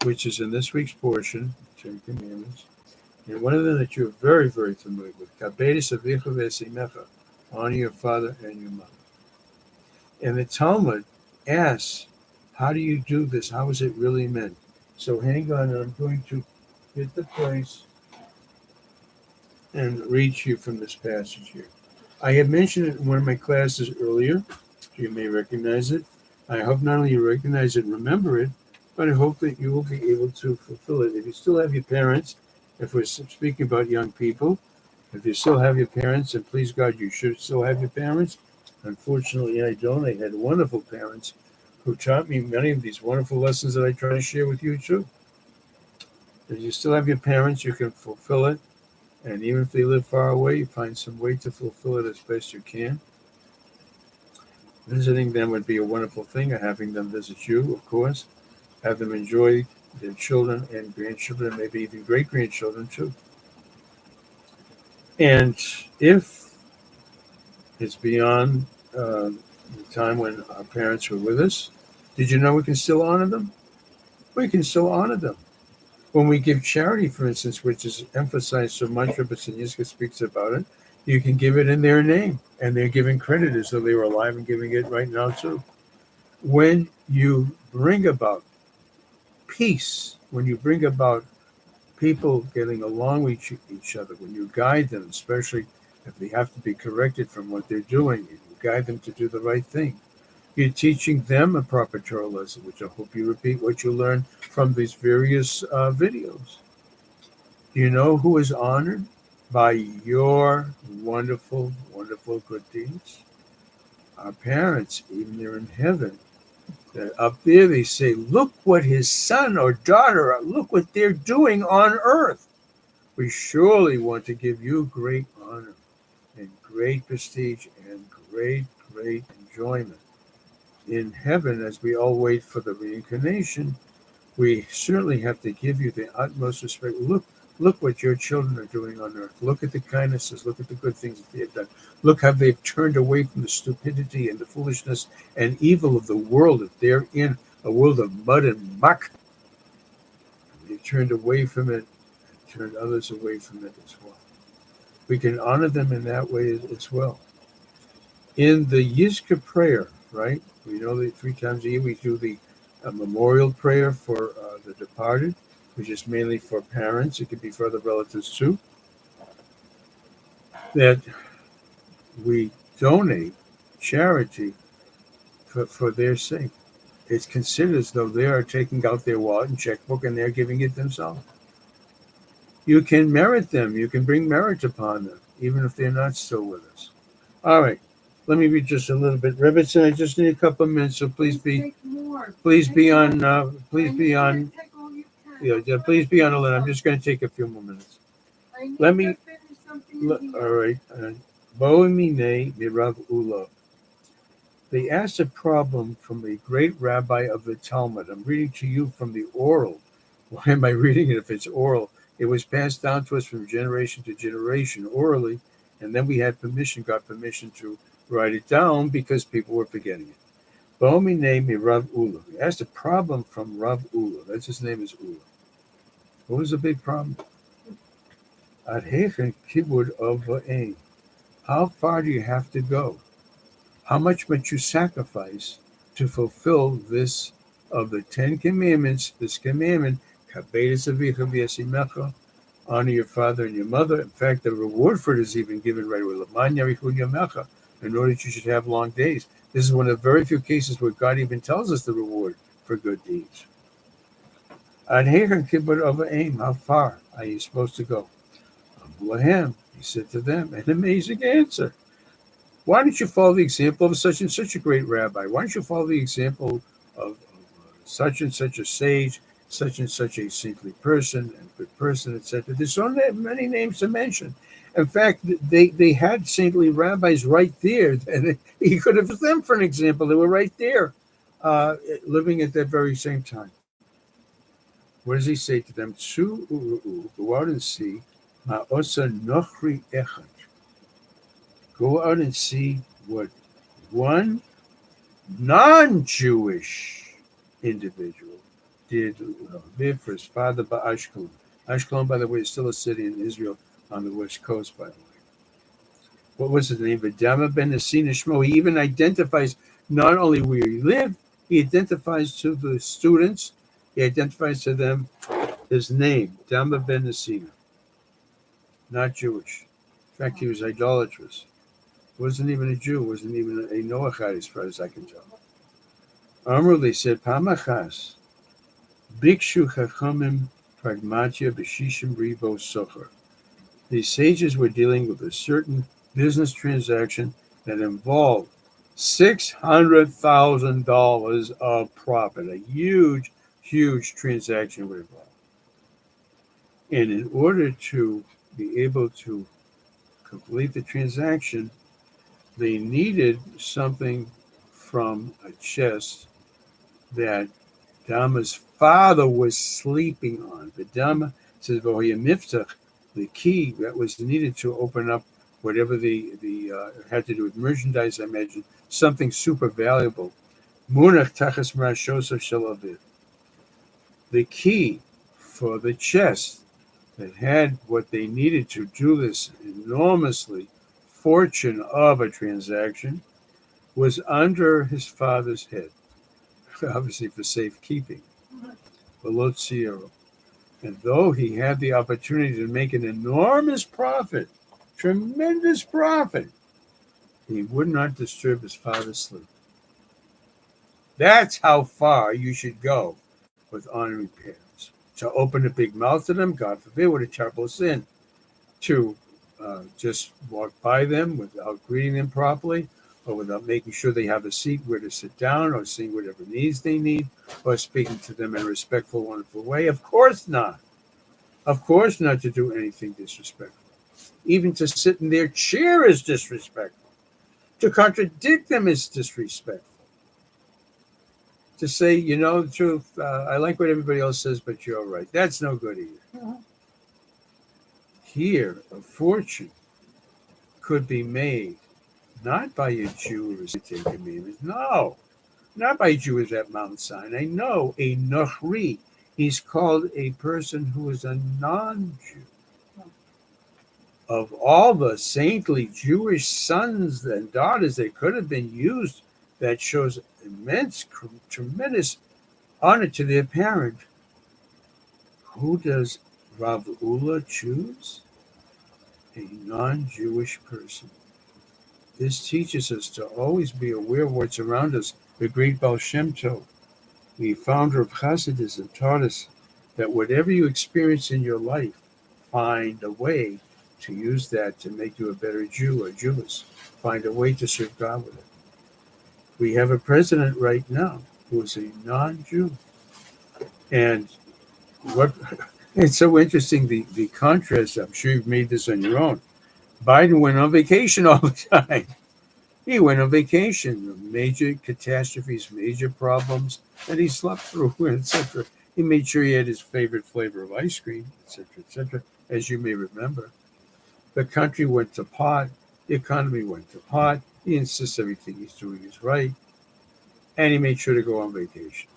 which is in this week's portion, 10 Commandments, and one of them that you're very, very familiar with, Kabedes avicha v'esimecha, honor your father and your mother. And the Talmud asks, how do you do this? How is it really meant? So hang on, I'm going to hit the place and read to you from this passage here. I have mentioned it in one of my classes earlier. You may recognize it. I hope not only you recognize it and remember it, but I hope that you will be able to fulfill it. If you still have your parents, if we're speaking about young people, if you still have your parents, and please God, you should still have your parents. Unfortunately, I don't. I had wonderful parents who taught me many of these wonderful lessons that I try to share with you too. If you still have your parents, you can fulfill it. And even if they live far away, you find some way to fulfill it as best you can. Visiting them would be a wonderful thing, or having them visit you, of course. Have them enjoy their children and grandchildren, maybe even great-grandchildren too. And if it's beyond the time when our parents were with us, did you know we can still honor them? We can still honor them. When we give charity, for instance, which is emphasized so much, Rabbi Yitzchak speaks about it, you can give it in their name, and they're giving credit as though they were alive and giving it right now too. When you bring about peace, when you bring about people getting along with each other, when you guide them, especially if they have to be corrected from what they're doing, and you guide them to do the right thing, you're teaching them a proper Torah lesson, which I hope you repeat what you learned from these various videos. Do you know who is honored by your wonderful, wonderful good deeds? Our parents, even they're in heaven. Up there they say, look what his son or daughter, look what they're doing on earth. We surely want to give you great honor and great prestige and great, great enjoyment. In heaven, as we all wait for the reincarnation, we certainly have to give you the utmost respect. Look what your children are doing on earth. Look at the kindnesses. Look at the good things that they have done. Look how they've turned away from the stupidity and the foolishness and evil of the world. If they're in a world of mud and muck, they've turned away from it and turned others away from it as well. We can honor them in that way as well. In the Yizka prayer, right? We know that 3 times a year we do the memorial prayer for the departed, which is mainly for parents. It could be for other relatives too. That we donate charity for their sake. It's considered as though they are taking out their wallet and checkbook and they're giving it themselves. You can merit them. You can bring merit upon them, even if they're not still with us. All right. Let me read just a little bit. Rebbitzin, I just need a couple of minutes, so please be on, please be on the line. I'm just going to take a few more minutes. Let me, all right. Bo'emine mirav ula. They asked a problem from a great rabbi of the Talmud. I'm reading to you from the oral. Why am I reading it if it's oral? It was passed down to us from generation to generation orally, and then we had got permission to write it down because people were forgetting it. Bo'emine mirav ula. They asked a problem from Rav Ula. That's his name is Ula. What was the big problem? Ad hechen kibud of va'ain. How far do you have to go? How much must you sacrifice to fulfill this of the 10 commandments, this commandment, Kabedes avicha v'esimecha, Honor your father and your mother. In fact, the reward for it is even given right away. In order that you should have long days. This is one of the very few cases where God even tells us the reward for good deeds. How far are you supposed to go? He said to them, an amazing answer. Why don't you follow the example of such and such a great rabbi? Why don't you follow the example of such and such a sage, such and such a saintly person, and good person, etc.? There's so many names to mention. In fact, they had saintly rabbis right there, and he could have used them for an example. They were right there, living at that very same time. What does he say to them? Go out and see. Ma'osa nochri echad. Go out and see what one non-Jewish individual did live for his father by Ashkelon. Ashkelon, by the way, is still a city in Israel on the west coast, by the way. What was his name? Vidama ben Asina Shmo. He even identifies not only where he lived, he identifies to the students, he identifies to them his name, Dama ben Asina. Not Jewish. In fact, he was idolatrous. Wasn't even a Jew, wasn't even a Noachite as far as I can tell. Amru, they said, Pamachas, Bikshu Chachamim Pragmatia B'Shishim Ribo Socher. These sages were dealing with a certain business transaction that involved $600,000 of profit. A huge, huge transaction would involve. And in order to be able to complete the transaction, they needed something from a chest that Dama's father was sleeping on. The Dama says, the key that was needed to open up whatever the had to do with merchandise, I imagine, something super valuable. Munach tachas marashosa shalaviv. The key for the chest that had what they needed to do this enormously fortune of a transaction was under his father's head, obviously for safekeeping. And though he had the opportunity to make an enormous profit, tremendous profit, he would not disturb his father's sleep. That's how far you should go with honoring parents. To open a big mouth to them, God forbid, what a terrible sin. To just walk by them without greeting them properly, or without making sure they have a seat where to sit down, or seeing whatever needs they need, or speaking to them in a respectful, wonderful way. Of course not. Of course not to do anything disrespectful. Even to sit in their chair is disrespectful. To contradict them is disrespectful. To say, you know the truth, I like what everybody else says, but you're right. That's no good either. Mm-hmm. Here, a fortune could be made not by a Jew who is Ten Commandments. No, not by a Jew who is at Mount Sinai. No, a Nochri. He's called a person who is a non-Jew. Of all the saintly Jewish sons and daughters that could have been used, that shows immense, tremendous honor to their parent. Who does Rav Ula choose? A non-Jewish person. This teaches us to always be aware of what's around us. The great Baal Shem Tov, the founder of Hasidism, taught us that whatever you experience in your life, find a way to use that to make you a better Jew or Jewess. Find a way to serve God with it. We have a president right now who is a non-Jew. And what it's so interesting, the contrast. I'm sure you've made this on your own. Biden went on vacation all the time. He went on vacation, major catastrophes, major problems, and he slept through, etc. He made sure he had his favorite flavor of ice cream, etc., as you may remember. The country went to pot. The economy went to pot. He insists everything he's doing is right. And he made sure to go on vacation.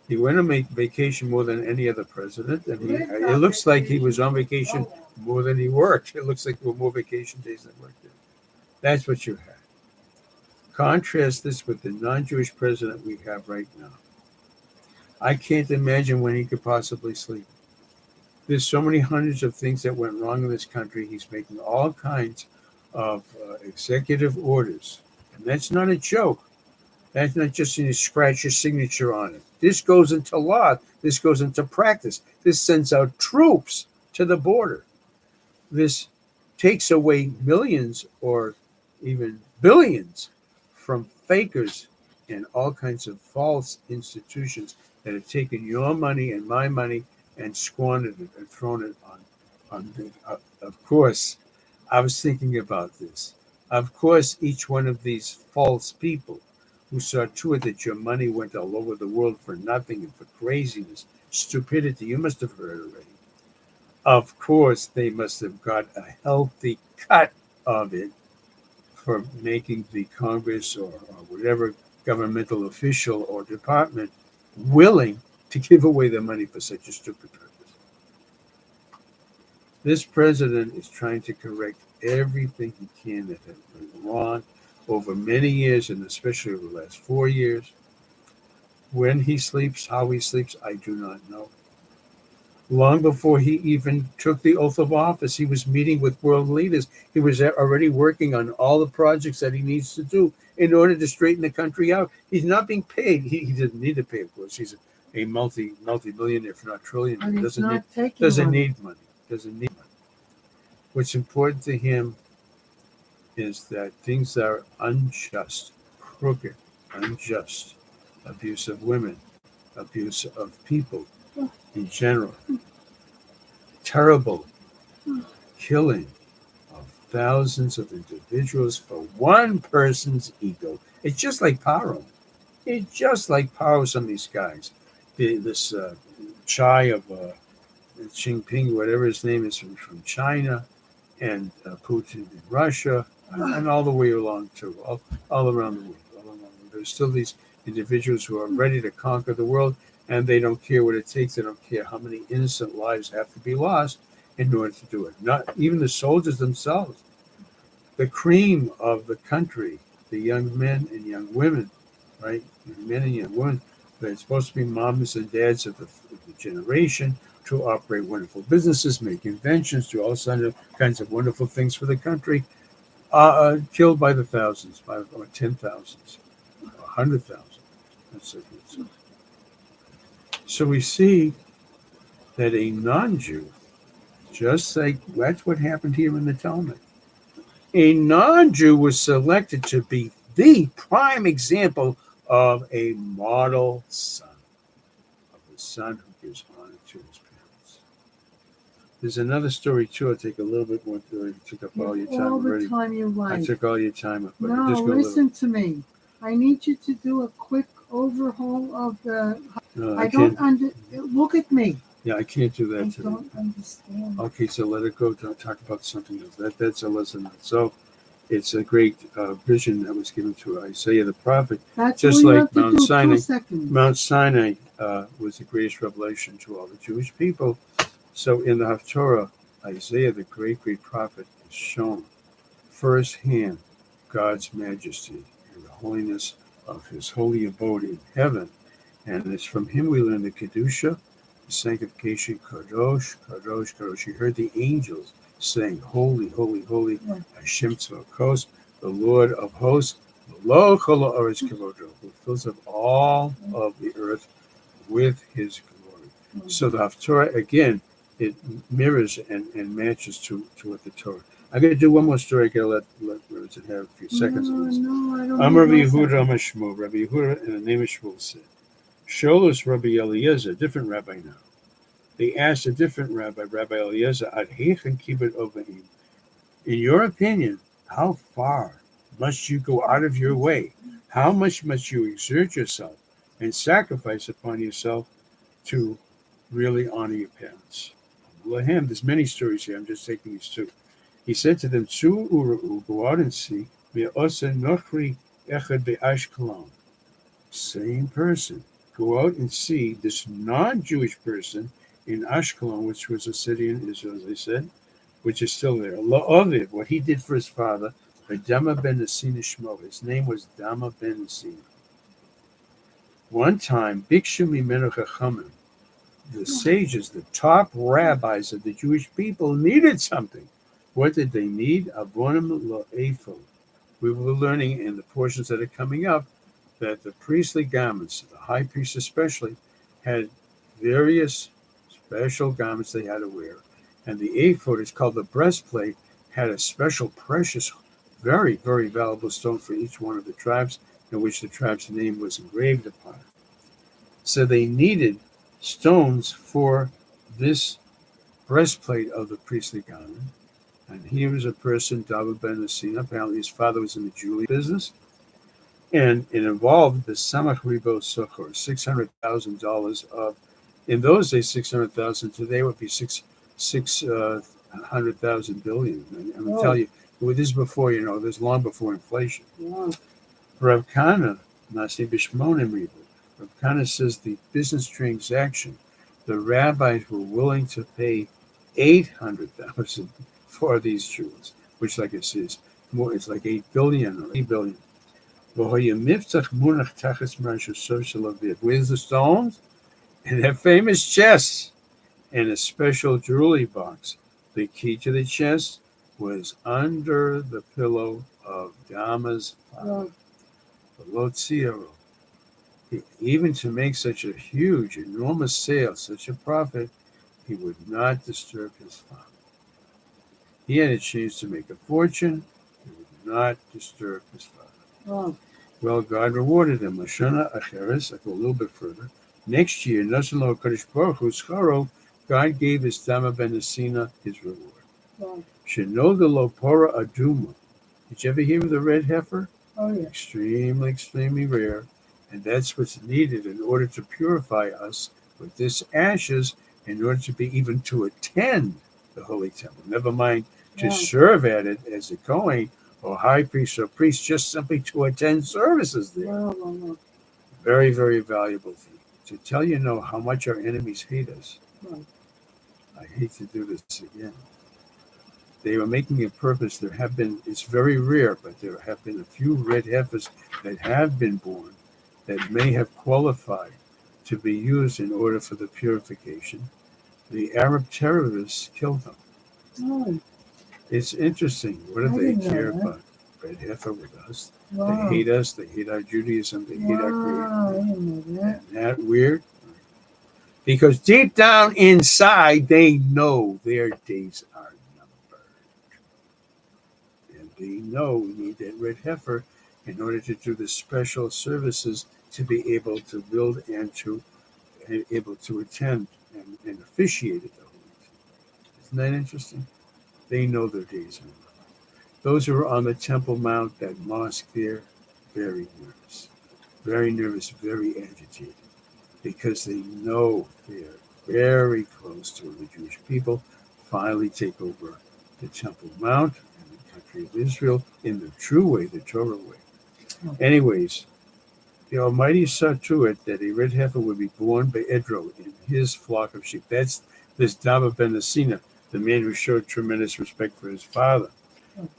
He went on vacation more than any other president. And it looks like he was on vacation more than he worked. It looks like there were more vacation days than work days. That's what you had. Contrast this with the non-Jewish president we have right now. I can't imagine when he could possibly sleep. There's so many hundreds of things that went wrong in this country. He's making all kinds of executive orders. And that's not a joke. That's not just you scratch your signature on it. This goes into law. This goes into practice. This sends out troops to the border. This takes away millions or even billions from fakers and all kinds of false institutions that have taken your money and my money and squandered it and thrown it on the, of course, I was thinking about this. Of course, each one of these false people who saw to it that your money went all over the world for nothing and for craziness, stupidity, you must have heard already. Of course, they must have got a healthy cut of it for making the Congress or whatever governmental official or department willing to give away their money for such a stupid purpose. This president is trying to correct everything he can that has been wrong over many years, and especially over the last 4 years. When he sleeps, how he sleeps, I do not know. Long before he even took the oath of office, he was meeting with world leaders. He was already working on all the projects that he needs to do in order to straighten the country out. He's not being paid. He doesn't need to pay, of course. He's a multi-billionaire, if not trillionaire. And he's not taking Doesn't money. need money. Doesn't need money. What's important to him is that things are unjust, crooked, unjust, abuse of women, abuse of people in general, terrible killing of thousands of individuals for one person's ego. It's just like Paro. It's just like Paro, some of these guys. This Chai of Xi Jinping, whatever his name is, from China, and Putin in Russia, and all the way along too, all around the world. All around the world. There's still these individuals who are ready to conquer the world, and they don't care what it takes. They don't care how many innocent lives have to be lost in order to do it. Not even the soldiers themselves. The cream of the country, the young men and young women, right? Young men and young women, they're supposed to be moms and dads of the generation, to operate wonderful businesses, make inventions, do all kinds of wonderful things for the country, killed by the thousands, or 10,000s, 100,000. That's it. So we see that a non-Jew, just like that's what happened here in the Talmud, a non-Jew was selected to be the prime example of a model son, of a son who gives honor to his parents. There's another story too. I'll take a little bit more. I took up all your time all the already. time you like. I took all your time up. No, listen to me. I need you to do a quick overhaul of the. No, I don't look at me. Yeah, I can't do that I today. don't understand. Okay, so let it go. Talk about something else. That's a lesson. So it's a great vision that was given to Isaiah the prophet. That's just all you like have to Mount do. Sinai. 2 seconds. Mount Sinai was the greatest revelation to all the Jewish people. So in the HafTorah, Isaiah, the great prophet, is shown firsthand God's majesty and the holiness of his holy abode in heaven. And it's from him we learn the Kedusha, the sanctification, Kadosh, Kadosh, Kadosh. You heard the angels saying, Holy, Holy, Holy, Hashem Tzvakos, the Lord of hosts, Lo Kol Haaretz Kavodo, who fills up all of the earth with his glory. So the HafTorah, again, it mirrors and matches to what the Torah. I'm going to do one more story. I got to let Rosen have a few seconds of this. No, I don't. I'm Rabbi Yehuda, I'm a Shmuel. Rabbi Yehuda, in the name of Shmuel, said, Sholos Rabbi Eliezer, a different rabbi now. They asked a different rabbi, Rabbi Eliezer, Ad Heichen Kibbut Ovaim. In your opinion, how far must you go out of your way? How much must you exert yourself and sacrifice upon yourself to really honor your parents? Lahem, there's many stories here. I'm just taking these two. He said to them, Tzu Ura'u, go out and see. Ve'osa nochri echad be'ashkelon. Same person. Go out and see this non-Jewish person in Ashkelon, which was a city in Israel, as I said, which is still there. La'oviv, what he did for his father, Dama ben Nesina Shmo. His name was Dama ben Nesina. One time, Bikshu Mimenu Chachamim, the sages, the top rabbis of the Jewish people, needed something. What did they need? Avonim lo'ephod. We will be learning in the portions that are coming up that the priestly garments, the high priest especially, had various special garments they had to wear. And the ephod is called the breastplate, had a special precious, very, very valuable stone for each one of the tribes, in which the tribe's name was engraved upon it. So they needed stones for this breastplate of the priestly garment. And he was a person, David ben Asina. Apparently his father was in the jewelry business. And it involved the Samach Ribo Sochor, $600,000 of, in those days, 600,000. Today would be 600,000 billion. And I'm going to tell you, this is before, this is long before inflation. Wow. Rav Kana, Nasi Bishmonim Ribo. Rav Kana says the business transaction, the rabbis were willing to pay 800,000 for these jewels, which, like it says, more, it's like 8 billion or 8 billion. Where's the stones? In that famous chest, in a special jewelry box. The key to the chest was under the pillow of Dama's father, Lotziero. Even to make such a huge, enormous sale, such a profit, he would not disturb his father. He had a chance to make a fortune. He would not disturb his father. Wow. Well, God rewarded him. Lashana Acheres, I go a little bit further. Next year, Nasan Kadosh Baruch Hu Scharo, God gave his Dama ben Asina his reward. Wow. Sheno de Lopora Aduma. Did you ever hear of the red heifer? Oh, yeah. Extremely, extremely rare. And that's what's needed in order to purify us with this ashes, in order to be even to attend the Holy Temple. Never mind to serve at it as a Kohen or high priest or priest, just simply to attend services there. Wow. Very, very valuable thing. To tell how much our enemies hate us. Wow. I hate to do this again. They were making a purpose. It's very rare, but there have been a few red heifers that have been born that may have qualified to be used in order for the purification. The Arab terrorists killed them. Oh. It's interesting. What do they care about? Red heifer with us. Wow. They hate us. They hate our Judaism. They hate our creator. I didn't know that. Isn't that weird? Because deep down inside, they know their days are numbered. And they know we need that red heifer in order to do the special services to be able to build and to able to attend and officiate at the Holy Temple. Isn't that interesting? They know their days are numbered. Those who are on the Temple Mount, that mosque there, very nervous, very agitated, because they know they're very close to the Jewish people finally take over the Temple Mount and the country of Israel in the true way, the Torah way. Anyways, the Almighty saw to it that a red heifer would be born by Edro in his flock of sheep. That's this Dama ben Asina, the man who showed tremendous respect for his father.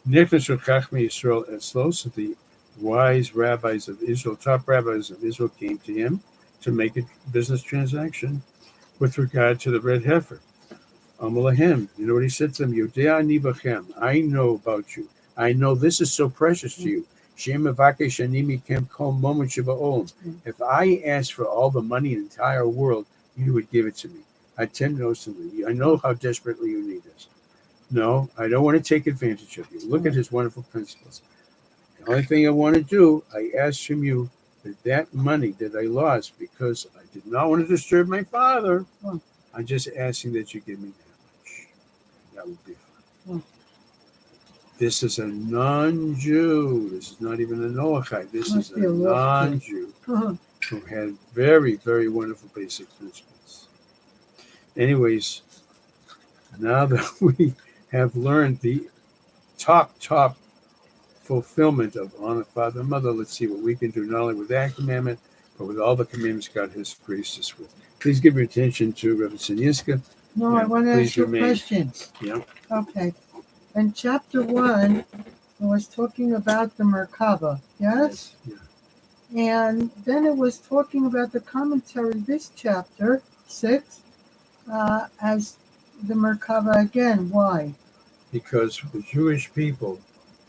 Nicholas Chachmei Yisrael Etzlo, so the wise rabbis of Israel, top rabbis of Israel, came to him to make a business transaction with regard to the red heifer. Amalahem, you know what he said to them? Yodea ani bachem, I know about you. I know this is so precious to you. If I asked for all the money in the entire world, you would give it to me. I know how desperately you need this. No, I don't want to take advantage of you. Look at his wonderful principles. The only thing I want to do, I ask from you that money that I lost because I did not want to disturb my father. I'm just asking that you give me that much. That would be fine. This is a non-Jew. This is not even a Noachite. This is a non-Jew who had very, very wonderful basic principles. Anyways, now that we have learned the top fulfillment of honor father and mother, let's see what we can do not only with that commandment, but with all the commandments God has graced us with. Please give your attention to Reverend Sinyiska. No, I want to ask you a question. Yeah. Okay. In chapter 1, it was talking about the Merkava, yes? Yeah. And then it was talking about the commentary, this chapter, 6, as the Merkava again. Why? Because the Jewish people,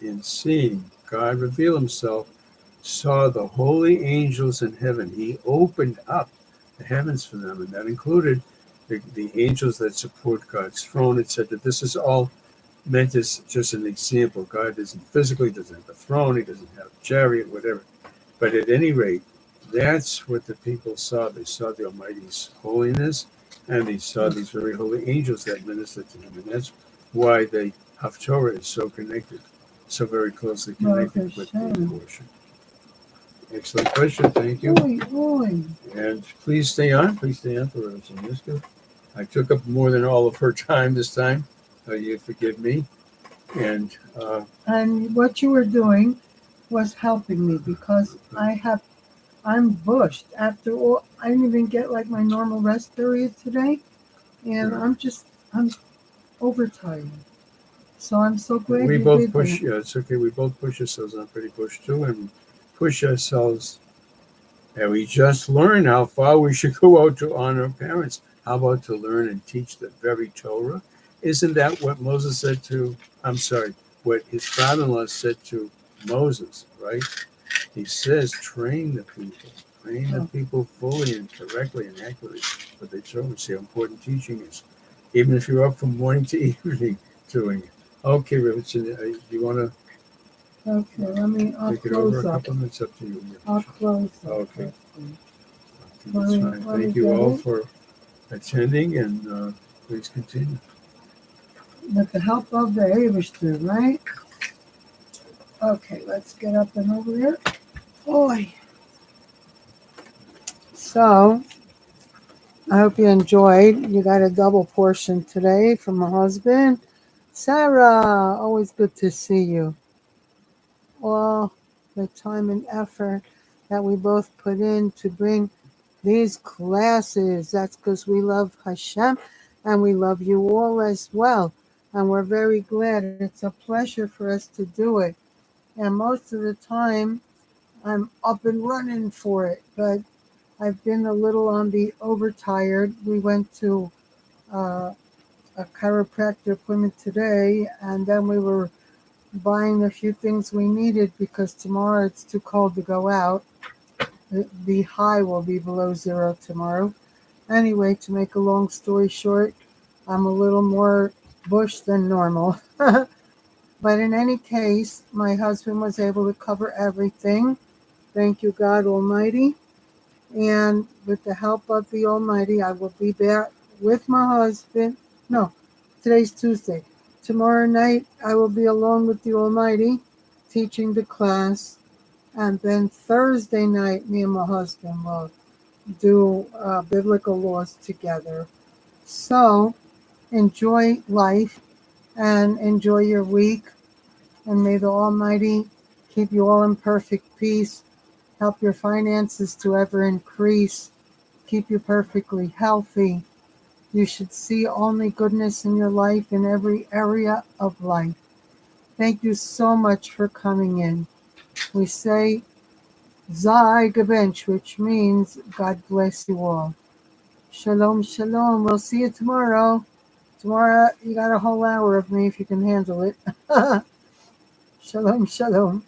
in seeing God reveal himself, saw the holy angels in heaven. He opened up the heavens for them, and that included the angels that support God's throne, etc. This is all meant as just an example. God doesn't have a throne, he doesn't have a chariot, whatever. But at any rate, that's what the people saw. They saw the Almighty's holiness, and they saw these very holy angels that ministered to him. And that's why the HafTorah is so connected, so very closely connected with the portion. Excellent question. Thank you. And please stay on. Please stay on for us. I took up more than all of her time this time. You forgive me. And what you were doing was helping me because I'm bushed. After all, I didn't even get like my normal rest period today, and I'm overtired. So I'm so glad we you both did push. that. Yeah, it's okay. We both push ourselves. I'm pretty pushed too, and push ourselves. And we just learned how far we should go out to honor our parents. How about to learn and teach the very Torah? Isn't that what Moses said to? I'm sorry, what his father-in-law said to Moses, right? He says, train the people fully and correctly and accurately for the Torah. See how important teaching is, even if you're up from morning to evening doing it. Okay, Richardson, do you want to? Okay, I'll take it over close a up. couple minutes up to you. I'll close up. Okay. Let That's me- fine. let me Thank you get all it. for attending, and please continue. With the help of the Abishter, right? Okay, let's get up and over there. Boy. So, I hope you enjoyed. You got a double portion today from my husband. Sarah, always good to see you. All the time and effort that we both put in to bring these classes. That's because we love Hashem and we love you all as well. And we're very glad. It's a pleasure for us to do it. And most of the time, I'm up and running for it. But I've been a little on the overtired. We went to a chiropractor appointment today, and then we were buying a few things we needed because tomorrow it's too cold to go out. The high will be below zero tomorrow. Anyway, to make a long story short, I'm a little more bush than normal. But in any case, my husband was able to cover everything. Thank you, God Almighty. And with the help of the Almighty, I will be there with my husband. No, today's Tuesday. Tomorrow night, I will be alone with the Almighty teaching the class. And then Thursday night, me and my husband will do biblical laws together. So enjoy life and enjoy your week. And may the Almighty keep you all in perfect peace, help your finances to ever increase, keep you perfectly healthy. You should see only goodness in your life in every area of life. Thank you so much for coming in. We say Zai Gabench, which means God bless you all. Shalom, shalom. We'll see you tomorrow. Tomorrow, you got a whole hour of me if you can handle it. Shalom, shalom.